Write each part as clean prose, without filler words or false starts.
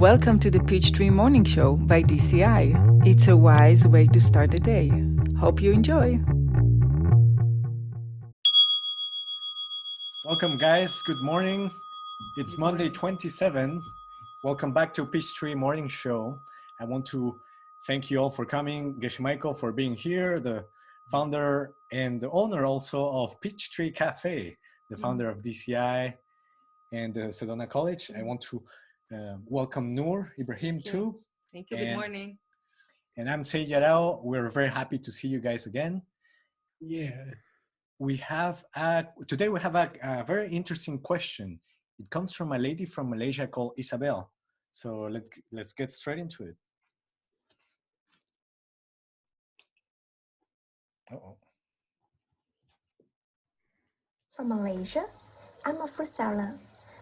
Welcome to the Peachtree Morning Show by DCI. It's a wise way to start the day. Hope you enjoy. Welcome, guys. Good morning. It's Monday 27. Welcome back to Peachtree Morning Show. I want to thank you all for coming. Geshe Michael for being here, the founder and the owner also of Peachtree Cafe, the founder of DCI and Sedona College. I want to welcome Noor Ibrahim too. Thank you. Good morning. And I'm Say Yarao. We're very happy to see you guys again. Yeah. Today we have a very interesting question. It comes from a lady from Malaysia called Isabel. So let's get straight into it. From Malaysia, I'm a fruit seller.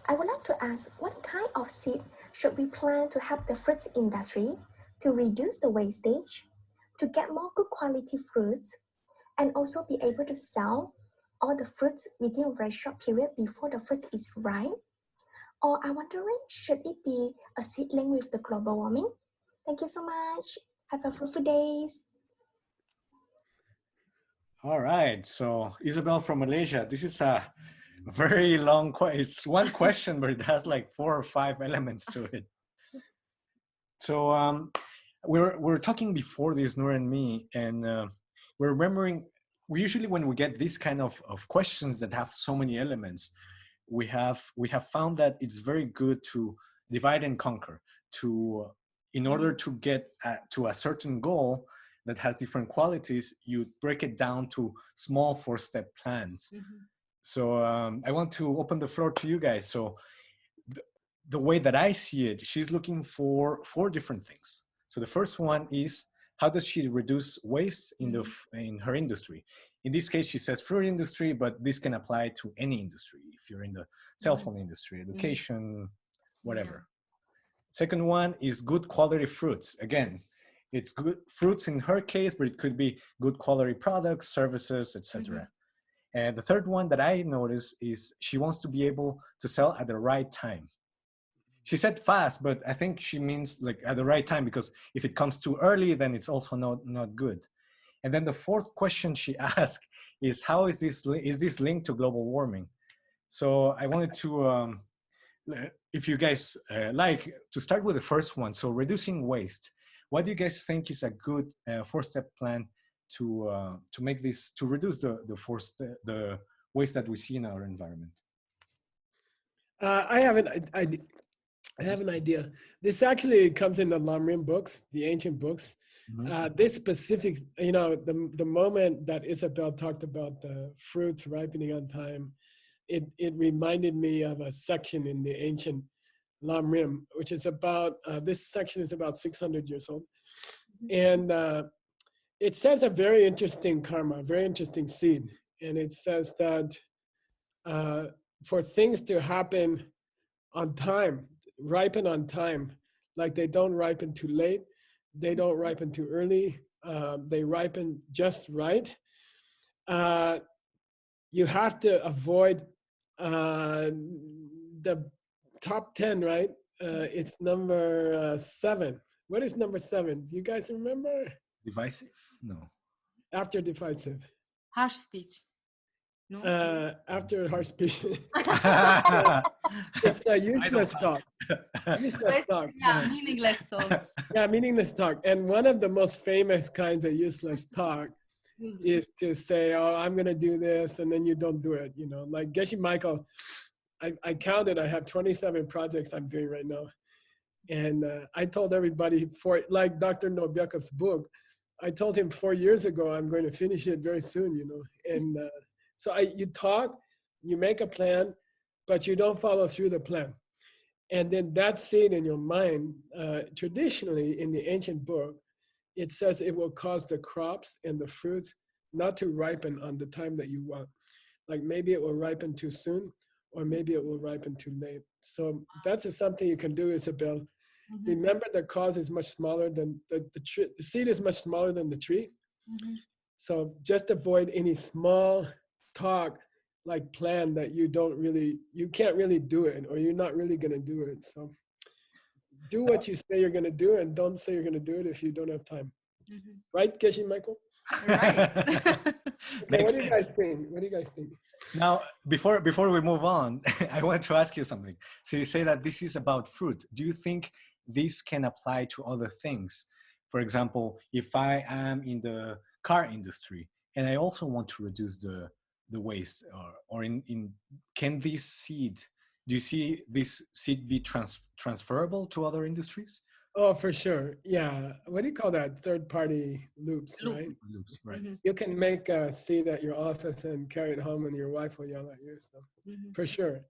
I would like to ask, what kind of seed should we plant to help the fruits industry to reduce the wastage, to get more good quality fruits, and also be able to sell all the fruits within a very short period before the fruit is ripe? Or I'm wondering, should it be a seedling with the global warming? Thank you so much. Have a fruitful days. All right. So Isabel from Malaysia, this is a very long question. It's one question, but it has like 4 or 5 elements to it. So we're talking before this, Noor and me, and we're remembering, usually when we get these kind of questions that have so many elements, we have found that it's very good to divide and conquer, in order to get to a certain goal that has different qualities, you break it down to small 4-step plans. So I want to open the floor to you guys. So the way that I see it, she's looking for 4 different things. So the first one is, how does she reduce waste in her industry? In this case, she says fruit industry, but this can apply to any industry. If you're in the cell phone industry, education, whatever. Second one is good quality fruits. Again, it's good fruits in her case, but it could be good quality products, services, etc. And the third one that I noticed is she wants to be able to sell at the right time. She said fast, but I think she means like at the right time, because if it comes too early, then it's also not good. And then the fourth question she asked is, how is this linked to global warming? So I wanted to, if you guys like, to start with the first one. So reducing waste. What do you guys think is a good 4-step plan to make this, to reduce the waste that we see in our environment? I have an idea. This actually comes in the Lamrim books, the ancient books. This specific, the moment that Isabel talked about the fruits ripening on time, it reminded me of a section in the ancient Lamrim, which is about, this section is about 600 years old. And it says a very interesting karma, very interesting seed. And it says that for things to happen on time, ripen on time, like they don't ripen too late, they don't ripen too early, they ripen just right. You have to avoid the top 10, right? It's number 7. What is number 7? You guys remember? Divisive? No. After divisive. Harsh speech. No. After harsh speech. It's a useless talk. Useless talk. Yeah, meaningless talk. Yeah, meaningless talk. And one of the most famous kinds of useless talk is to say, oh, I'm going to do this, and then you don't do it. Like Geshe Michael, I counted, I have 27 projects I'm doing right now. And I told everybody, like Dr. Nobiakov's book, I told him 4 years ago, I'm going to finish it very soon, And so you talk, you make a plan, but you don't follow through the plan. And then that seed in your mind, traditionally in the ancient book, it says it will cause the crops and the fruits not to ripen on the time that you want. Like maybe it will ripen too soon, or maybe it will ripen too late. So that's something you can do, Isabel. Remember, the cause is much smaller than the tree. The seed is much smaller than the tree. So just avoid any small talk, like plan that you can't really do it, or you're not really going to do it. So do what you say you're going to do, and don't say you're going to do it if you don't have time. Right, Geshe Michael? Right. Okay, what do you guys think? What do you guys think? Now, before we move on, I want to ask you something. So you say that this is about fruit. Do you think this can apply to other things? For example, if I am in the car industry and I also want to reduce the waste, or can this seed, do you see this seed be transferable to other industries? Oh, for sure. Yeah. What do you call that? Third-party loops, right? Loops, right. You can make a seed at your office and carry it home, and your wife will yell at you. So, for sure.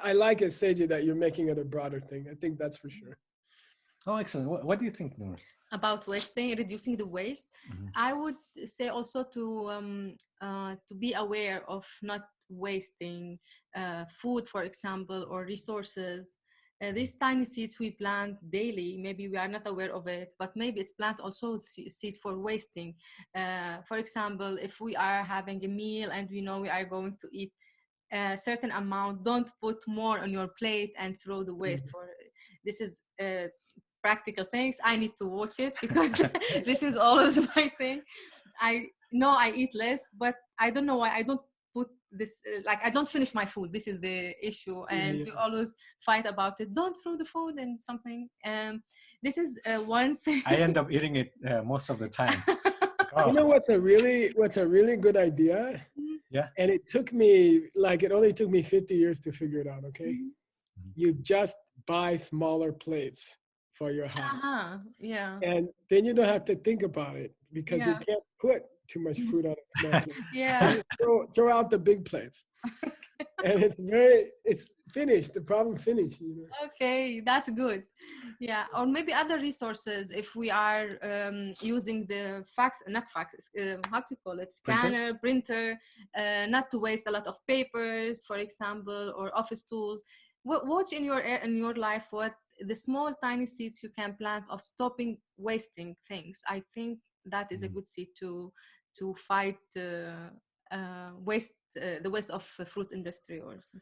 I like it, Seiji, that you're making it a broader thing. I think that's for sure. Oh, excellent. What do you think, Noor? About wasting, reducing the waste, I would say also to be aware of not wasting food, for example, or resources. These tiny seeds we plant daily, maybe we are not aware of it, but maybe it's plant also seed for wasting. For example, if we are having a meal and we know we are going to eat a certain amount, don't put more on your plate and throw the waste. For this is practical things. I need to watch it because this is always my thing. I know I eat less, but I don't know why I don't put this, like I don't finish my food. This is the issue. And we always fight about it. Don't throw the food and something. This is one thing. I end up eating it most of the time. Oh. You know what's a really good idea? Yeah. And it only took me 50 years to figure it out, okay? You just buy smaller plates for your house. Yeah. And then you don't have to think about it because you can't put too much food on a small plate. Yeah. Throw out the big plates. And it's finished. The problem finished. You know? Okay, that's good. Yeah, or maybe other resources if we are using the how to call it, scanner, printer, not to waste a lot of papers, for example, or office tools. Watch in your life what the small tiny seeds you can plant of stopping wasting things. I think that is a good seed to fight waste, the waste of fruit industry or something.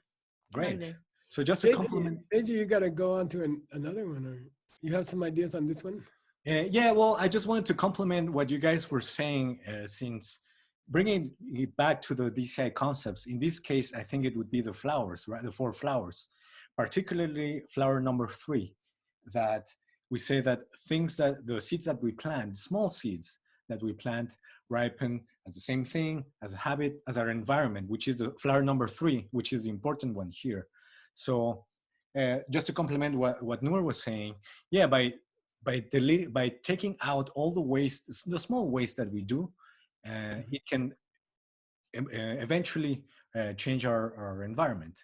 Great. Like so just to compliment, Seiji, you got to go on to another one, or you have some ideas on this one? Yeah, well, I just wanted to compliment what you guys were saying, since bringing it back to the DCI concepts. In this case, I think it would be the flowers, right? The 4 flowers, particularly flower number 3, that we say that the seeds that we plant, small seeds that we plant, ripen as the same thing, as a habit, as our environment, which is the flower number 3, which is the important one here. So just to complement what Noor was saying, yeah, by taking out all the waste, the small waste that we do, it can eventually change our environment.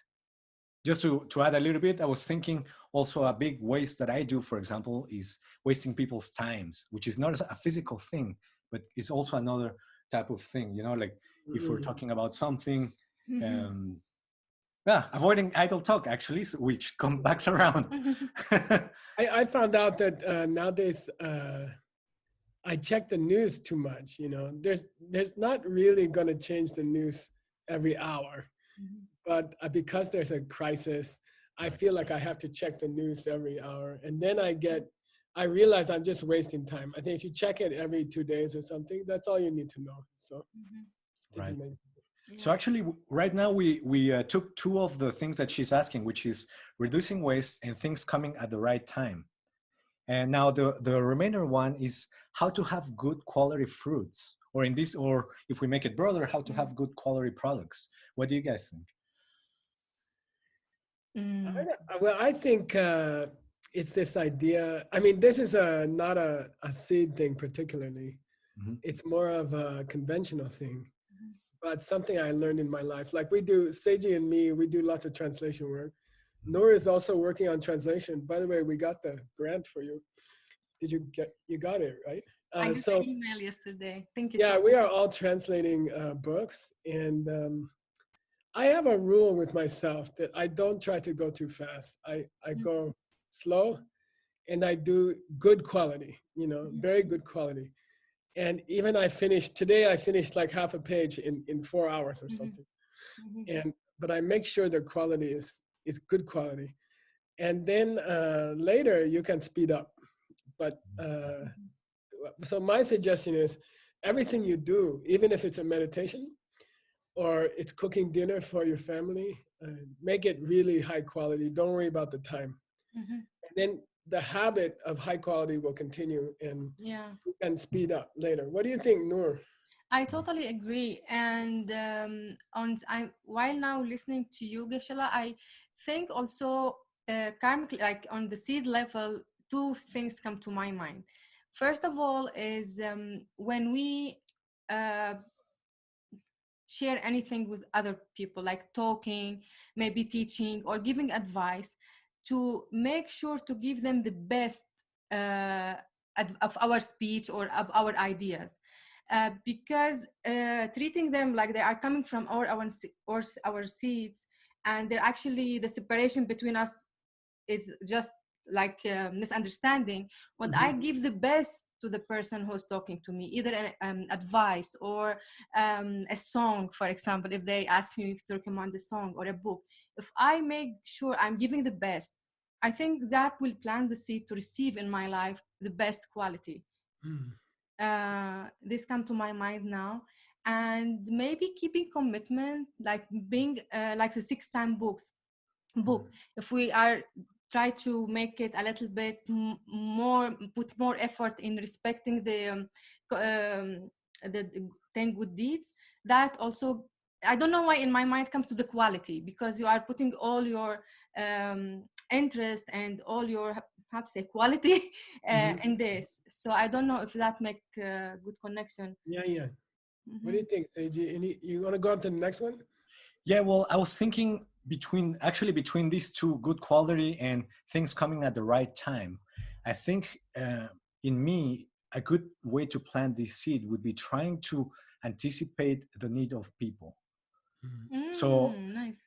Just to add a little bit, I was thinking also a big waste that I do, for example, is wasting people's times, which is not a physical thing, but it's also another type of thing, you know, like if we're talking about something, avoiding idle talk, actually, which comes back around. I found out that nowadays I check the news too much. You know, there's not really going to change the news every hour, but because there's a crisis, I feel like I have to check the news every hour, and then I realize I'm just wasting time. I think if you check it every 2 days or something, that's all you need to know. So, right. So actually, right now we took 2 of the things that she's asking, which is reducing waste and things coming at the right time. And now the remainder one is how to have good quality fruits, or if we make it broader, how to have good quality products. What do you guys think? Well, I think it's this idea. I mean, this is not a seed thing particularly. It's more of a conventional thing. But something I learned in my life, like Seiji and me, we do lots of translation work. Noor is also working on translation. By the way, we got the grant for you. You got it, right? I got an email yesterday. Thank you. Yeah, we are all translating books. And I have a rule with myself that I don't try to go too fast. I go slow, and I do good quality, you know, very good quality. And even today I finished like half a page in 4 hours or something. But I make sure the quality is good quality. and then later you can speed up. But so my suggestion is everything you do, even if it's a meditation or it's cooking dinner for your family, make it really high quality. Don't worry about the time. Mhm. And then the habit of high quality will continue, and Yeah. you can speed up later. What do you think, Noor? I totally agree. And while now listening to you, Geshe-la, I think also karmically, like on the seed level, two things come to my mind. First of all, is when we uh, share anything with other people, like talking, maybe teaching or giving advice, to make sure to give them the best of our speech or of our ideas. Because treating them like they are coming from our seeds, and they're actually the separation between us is just like misunderstanding. When I give the best to the person who's talking to me, either advice or a song, for example, if they ask me to recommend a song or a book, if I make sure I'm giving the best, I think that will plant the seed to receive in my life the best quality. This come to my mind now. And maybe keeping commitment, like being like the 6 time book, if we are try to make it a little bit more, put more effort in respecting the 10 good deeds, that also, I don't know why in my mind comes to the quality, because you are putting all your interest and all your, how to say, quality in this. So I don't know if that make good connection. Yeah. What do you think, Seiji? You want to go on to the next one? Yeah, well, I was thinking between these two, good quality and things coming at the right time. I think in me, a good way to plant this seed would be trying to anticipate the need of people. So Nice.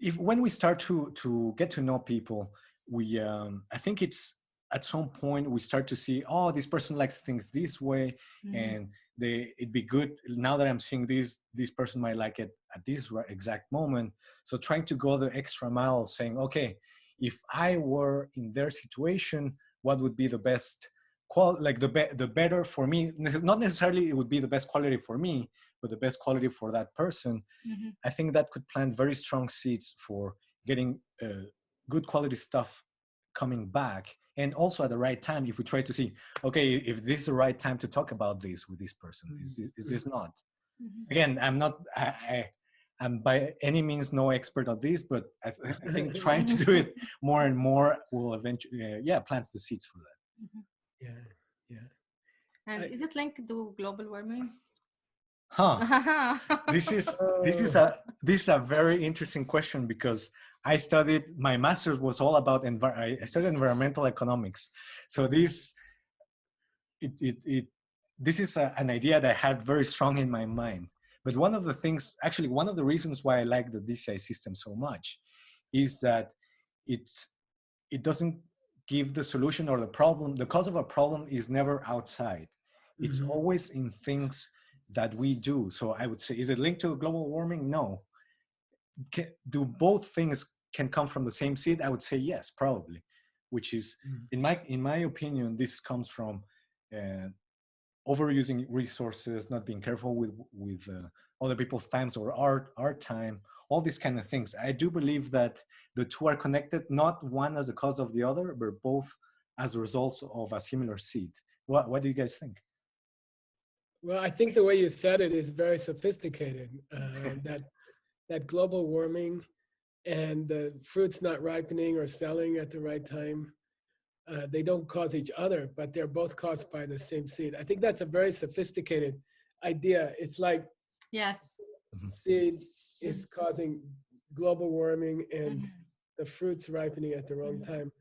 if when we start to get to know people, we I think it's at some point we start to see, oh, this person likes things this way, and it'd be good now that I'm seeing this person might like it at this exact moment. So trying to go the extra mile of saying, okay, if I were in their situation, what would be the best like the better for me? Not necessarily it would be the best quality for me, but the best quality for that person. I think that could plant very strong seeds for getting good quality stuff coming back. And also at the right time, if we try to see, okay, if this is the right time to talk about this with this person, is this not? Again, I'm by any means no expert on this, but I think trying to do it more and more will eventually, plants the seeds for that. Yeah. And is it linked to global warming? This is a very interesting question, because I studied, my master's was all about I studied environmental economics. So this is an idea that I had very strong in my mind. But one of the reasons why I like the DCI system so much is that it doesn't give the solution or the problem. The cause of a problem is never outside. It's always in things that we do. So I would say, is it linked to global warming? No. Do both things can come from the same seed? I would say yes, probably. Which is, in my opinion, this comes from overusing resources, not being careful with other people's times or our time, all these kind of things. I do believe that the two are connected, not one as a cause of the other, but both as a result of a similar seed. What do you guys think? Well, I think the way you said it is very sophisticated. That global warming and the fruits not ripening or selling at the right time, they don't cause each other, but they're both caused by the same seed. I think that's a very sophisticated idea. It's like yes, seed is causing global warming and the fruits ripening at the wrong time.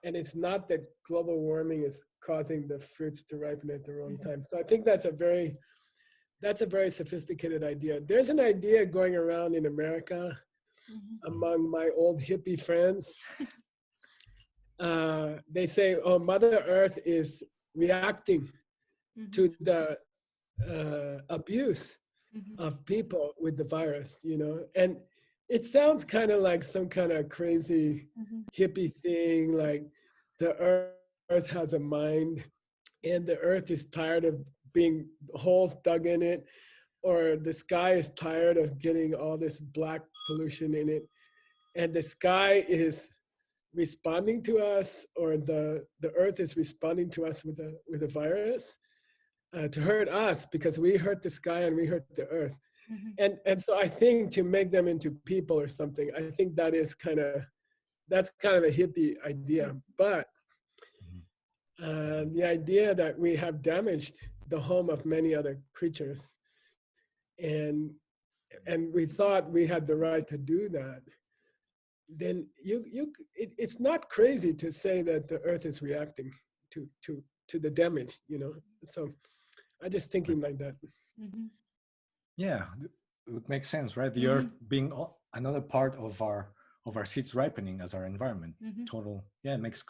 And it's not that global warming is causing the fruits to ripen at the wrong time. So I think that's a very sophisticated idea. There's an idea going around in America among my old hippie friends. They say, oh, Mother Earth is reacting to the abuse of people with the virus, and it sounds kind of like some kind of crazy hippie thing, like the earth has a mind and the earth is tired of being holes dug in it, or the sky is tired of getting all this black pollution in it, and the sky is responding to us, or the earth is responding to us with a virus to hurt us because we hurt the sky and we hurt the earth. And so I think to make them into people or something, I think that's kind of a hippie idea. But the idea that we have damaged the home of many other creatures, and we thought we had the right to do that, then it's not crazy to say that the earth is reacting to the damage, you know. So I just thinking like that. Yeah, it makes sense, right? The earth being another part of our seeds ripening as our environment. Total, yeah, it makes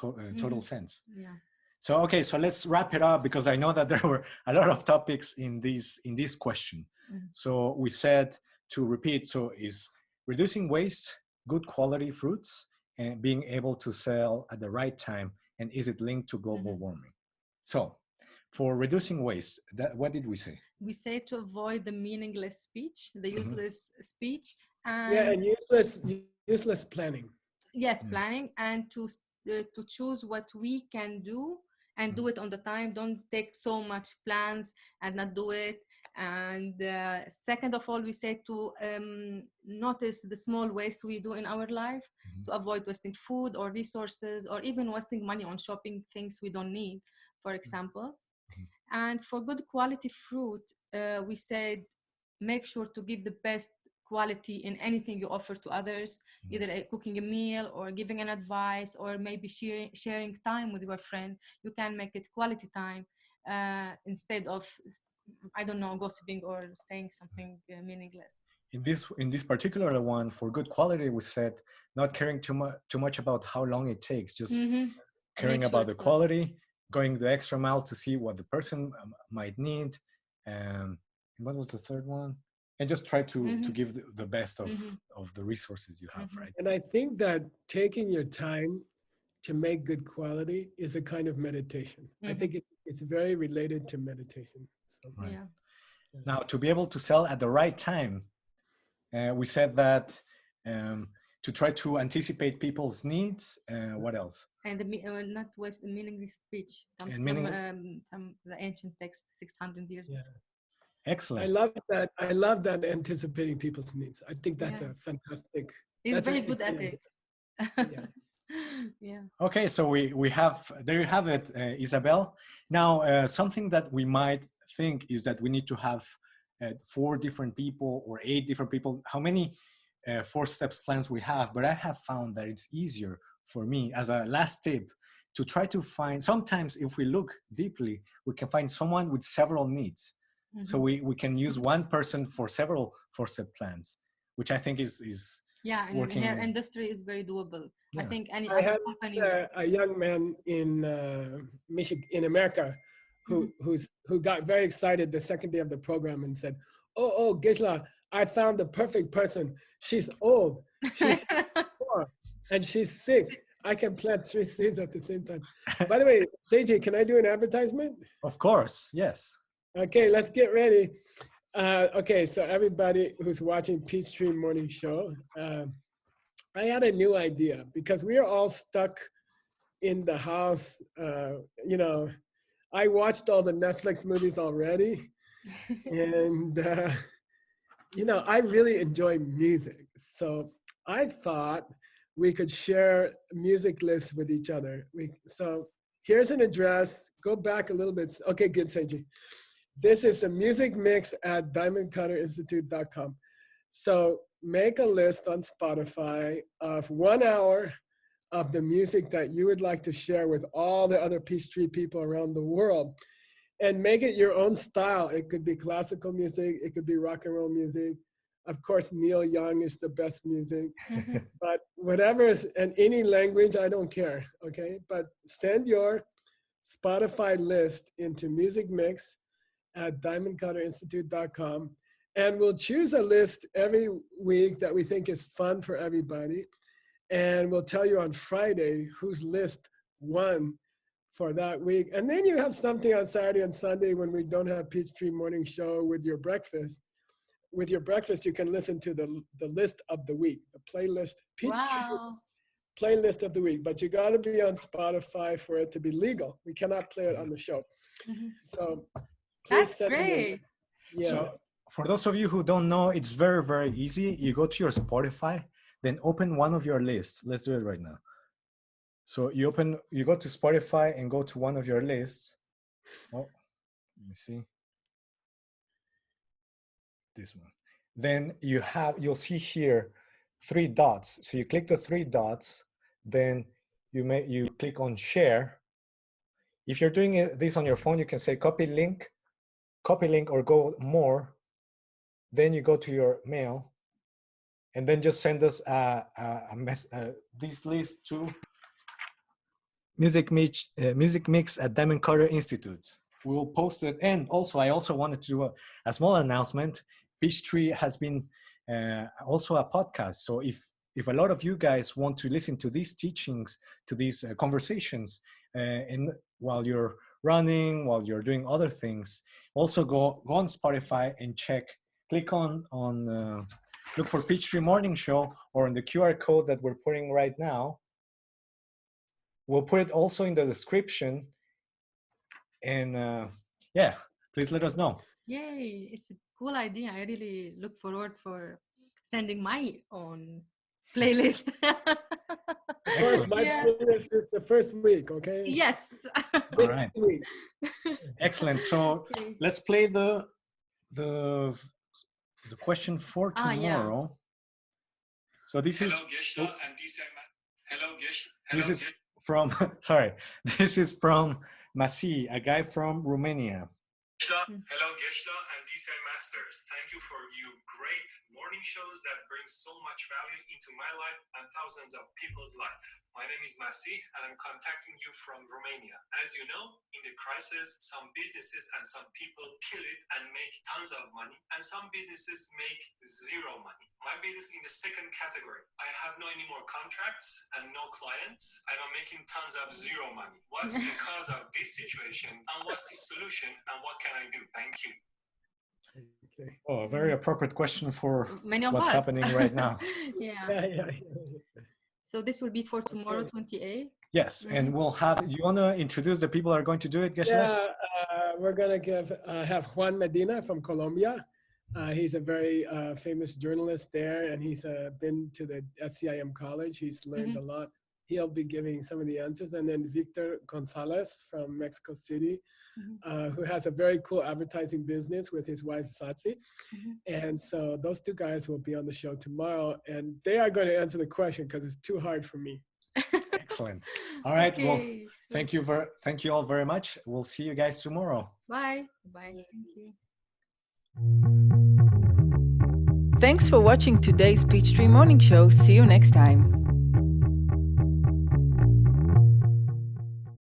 total sense. Yeah. So okay, so let's wrap it up, because I know that there were a lot of topics in this question. So we said, to repeat, so is reducing waste good quality fruits, and being able to sell at the right time, and is it linked to global warming? So for reducing waste, what did we say? We say to avoid the meaningless speech, the useless speech, and Yeah, and useless planning. Yes, planning, and to choose what we can do and do it on the time. Don't take so much plans and not do it. And second of all, we say to notice the small waste we do in our life, to avoid wasting food or resources, or even wasting money on shopping things we don't need, for example. And for good quality fruit, we said make sure to give the best quality in anything you offer to others, either cooking a meal or giving an advice, or maybe sharing time with your friend. You can make it quality time instead of, I don't know, gossiping or saying something meaningless. In this particular one, for good quality, we said not caring too much about how long it takes, just caring about the quality, going the extra mile to see what the person might need. And what was the third one? And just try to give the best of the resources you have, right? And I think that taking your time to make good quality is a kind of meditation. I think it's very related to meditation. So, Right. Yeah. Now, to be able to sell at the right time, we said that to try to anticipate people's needs. What else? And not waste the meaningless speech comes from the ancient text 600 years before. Excellent. I love that anticipating people's needs. I think that's a fantastic. He's very good at it. Yeah. Yeah. Okay, so we have, there you have it, Isabel. Now, something that we might think is that we need to have 4 different people or 8 different people, how many 4 steps plans we have, but I have found that it's easier for me as a last tip to try to find, sometimes if we look deeply, we can find someone with several needs. So we can use one person for several 4-step plans, which I think is yeah, and working. hair industry is very doable. Yeah. I think any I other had company a young man in Michigan, in America, who got very excited the second day of the program and said, "Oh, Gisela, I found the perfect person. She's old, she's poor, and she's sick. I can plant 3 seeds at the same time." By the way, Seiji, can I do an advertisement? Of course, yes. Okay, let's get ready. Okay, so everybody who's watching Peachtree Morning Show, I had a new idea because we are all stuck in the house. You know, I watched all the Netflix movies already, and you know, I really enjoy music. So I thought we could share music lists with each other. So here's an address. Go back a little bit. Okay, good, Seiji. This is a music mix at diamondcutterinstitute.com. So make a list on Spotify of 1 hour of the music that you would like to share with all the other Peachtree people around the world, and make it your own style. It could be classical music. It could be rock and roll music. Of course, Neil Young is the best music, but whatever is in any language, I don't care, okay? But send your Spotify list into Music Mix at diamondcutterinstitute.com, And we'll choose a list every week that we think is fun for everybody. And we'll tell you on Friday whose list won for that week. And then you have something on Saturday and Sunday when we don't have Peachtree Morning Show with your breakfast. With your breakfast, you can listen to the list of the week, the playlist, Peachtree playlist of the week. But you got to be on Spotify for it to be legal. We cannot play it on the show. So that's great. Yeah. So for those of you who don't know, it's very, very easy. You go to your Spotify, then open one of your lists. Let's do it right now. So you go to Spotify and go to one of your lists. Oh, let me see. This one. Then you'll see here 3 dots. So you click the 3 dots, then you click on share. If you're doing this on your phone, you can say copy link, or go more. Then you go to your mail, and then just send us this list to Music Mix at Diamond Carter Institute. We'll post it. And also, I also wanted to do a small announcement. Peachtree has been also a podcast. So if a lot of you guys want to listen to these teachings, to these conversations, and while you're running, while you're doing other things, also go on Spotify and click on look for Peachtree Morning Show, or on the QR code that we're putting right now. We'll put it also in the description. And yeah, please let us know. Yay, it's a cool idea. I really look forward for sending my own playlist. Of course, my playlist is the first week, okay? Yes. All right. Excellent. So let's play the question for tomorrow. So this is this is from this is from Masi, a guy from Romania. Hello, Gesla and DCI Masters. Thank you for your great morning shows that bring so much value into my life and thousands of people's life. My name is Masi, and I'm contacting you from Romania. As you know, in the crisis, some businesses and some people kill it and make tons of money, and some businesses make zero money. My business in the second category. I have no any more contracts and no clients, and I'm making tons of zero money. What's the cause of this situation, and what's the solution, and what can I do? Thank you. Okay. Oh, a very appropriate question for Many of what's us. happening right now. Yeah. So this will be for tomorrow, 28. Yes, and we'll have, you want to introduce the people that are going to do it, Geshe? Yeah, we're going to have Juan Medina from Colombia. He's a very famous journalist there, and he's been to the SCIM college. He's learned a lot. He'll be giving some of the answers. And then Victor Gonzalez from Mexico City, who has a very cool advertising business with his wife, Satsi. And so those 2 guys will be on the show tomorrow, and they are going to answer the question because it's too hard for me. Excellent. All right. Okay, Well, so thank you all very much. We'll see you guys tomorrow. bye. Bye. Thank you. Thanks for watching today's Peachtree Morning Show. See you next time.